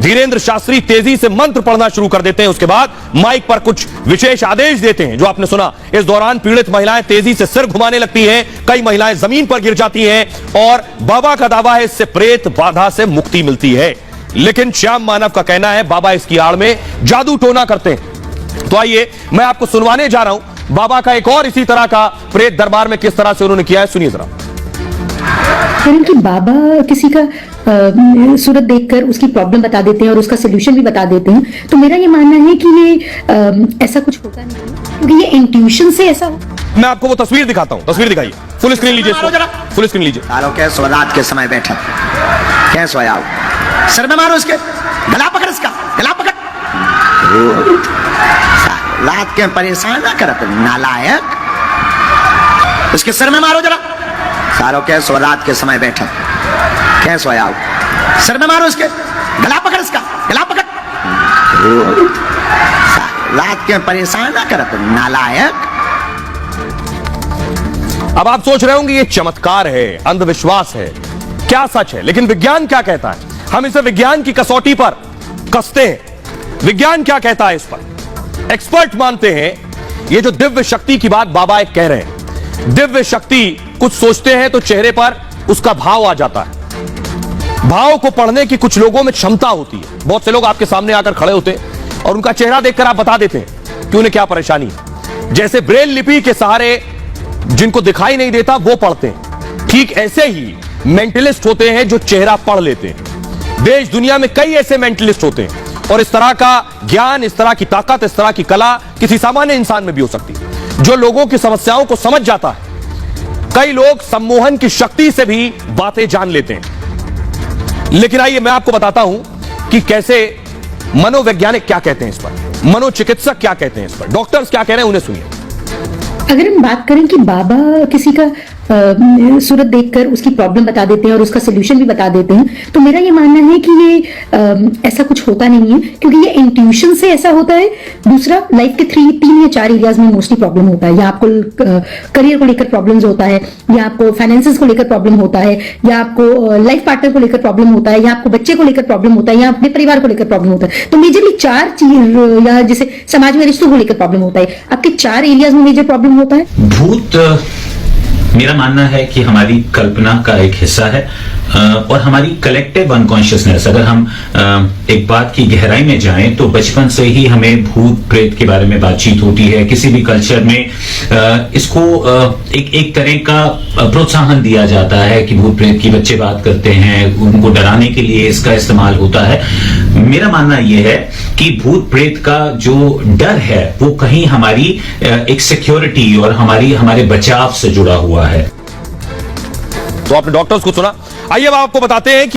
धीरेन्द्र शास्त्री तेजी से मंत्र पढ़ना शुरू कर देते हैं। उसके बाद माइक पर कुछ विशेष आदेश देते हैं जो आपने सुना। इस दौरान पीड़ित महिलाएं तेजी से सिर घुमाने लगती हैं, कई महिलाएं जमीन पर गिर जाती हैं और बाबा का दावा है इससे प्रेत बाधा से मुक्ति मिलती है। लेकिन श्याम मानव का कहना है बाबा इसकी आड़ में जादू टोना करते हैं। तो आइए मैं आपको सुनवाने जा रहा हूं बाबा का एक और इसी तरह का प्रेत दरबार में किस तरह से उन्होंने किया है, सुनिए जरा। कि बाबा किसी का सूरत देखकर उसकी प्रॉब्लम बता देते हैं और उसका सोल्यूशन भी बता देते हैं, तो मेरा ये मानना है कि ये ऐसा कुछ होता नहीं है, क्योंकि ये इंट्यूशन से ऐसा हो। मैं आपको वो तस्वीर दिखाता हूं, तस्वीर दिखाइए, फुल स्क्रीन लीजिए, फुल स्क्रीन लीजिए। सालों के रात के समय बैठा क्या सोया हो? सर में मारो इसके, गला पकड़ इसका, गला पकड़। रात के परेशान ना कर नालायक, इसके सर में मारो जरा। सालों के रात के समय बैठा क्या सोया हो? सर में मारो इसके, गला पकड़ इसका, गला पकड़। रात के परेशान ना कर नालायक। अब आप सोच रहे होंगे ये चमत्कार है, अंधविश्वास है, क्या सच है? लेकिन विज्ञान क्या कहता है? हम इसे विज्ञान की कसौटी पर कसते हैं। विज्ञान क्या कहता है इस पर? एक्सपर्ट मानते हैं ये जो दिव्य शक्ति की बात बाबा एक कह रहे हैं, दिव्य शक्ति कुछ सोचते हैं तो चेहरे पर उसका भाव आ जाता है। भाव को पढ़ने की कुछ लोगों में क्षमता होती है। बहुत से लोग आपके सामने आकर खड़े होते हैं और उनका चेहरा देखकर आप बता देते हैं कि उन्हें क्या परेशानी है। जैसे ब्रेल लिपि के सहारे जिनको दिखाई नहीं देता वो पढ़ते हैं, ठीक ऐसे ही मेंटलिस्ट होते हैं जो चेहरा पढ़ लेते हैं। देश दुनिया में कई ऐसे मेंटलिस्ट होते हैं और इस तरह का ज्ञान, इस तरह की ताकत, इस तरह की कला किसी सामान्य इंसान में भी हो सकती है जो लोगों की समस्याओं को समझ जाता है। कई लोग सम्मोहन की शक्ति से भी बातें जान लेते हैं। लेकिन आइए मैं आपको बताता हूं कि कैसे मनोवैज्ञानिक क्या कहते हैं इस पर, मनोचिकित्सक क्या कहते हैं इस पर, डॉक्टर्स क्या कह रहे हैं, उन्हें सुनिए। अगर हम बात करें कि बाबा किसी का सूरत देखकर उसकी प्रॉब्लम बता देते हैं और उसका सोल्यूशन भी बता देते हैं, तो मेरा ये मानना है कि ये ऐसा कुछ होता नहीं है, क्योंकि ये इंट्यूशन से ऐसा होता है। दूसरा, लाइफ के 3 या 4 एरियाज में मोस्टली प्रॉब्लम होता है। या आपको करियर को लेकर प्रॉब्लम्स होता है, या आपको फाइनेंसेस को लेकर प्रॉब्लम होता है, या आपको लाइफ पार्टनर को लेकर प्रॉब्लम होता है, या आपको बच्चे को लेकर प्रॉब्लम होता है, या अपने परिवार को लेकर प्रॉब्लम होता है। तो मेजरली 4 चीज, या जैसे समाज में रिश्तों को लेकर प्रॉब्लम होता है। आपके 4 एरियाज में मेजर प्रॉब्लम होता है। भूत मेरा मानना है कि हमारी कल्पना का एक हिस्सा है और हमारी कलेक्टिव अनकॉन्शियसनेस। अगर हम एक बात की गहराई में जाएं तो बचपन से ही हमें भूत प्रेत के बारे में बातचीत होती है। किसी भी कल्चर में इसको एक तरह का प्रोत्साहन दिया जाता है कि भूत प्रेत की बच्चे बात करते हैं, उनको डराने के लिए इसका इस्तेमाल होता है। मेरा मानना यह है कि भूत प्रेत का जो डर है वो कहीं हमारी एक सिक्योरिटी और हमारे बचाव से जुड़ा हुआ है। तो आपने डॉक्टर्स को सुना। आइए अब आपको बताते हैं कि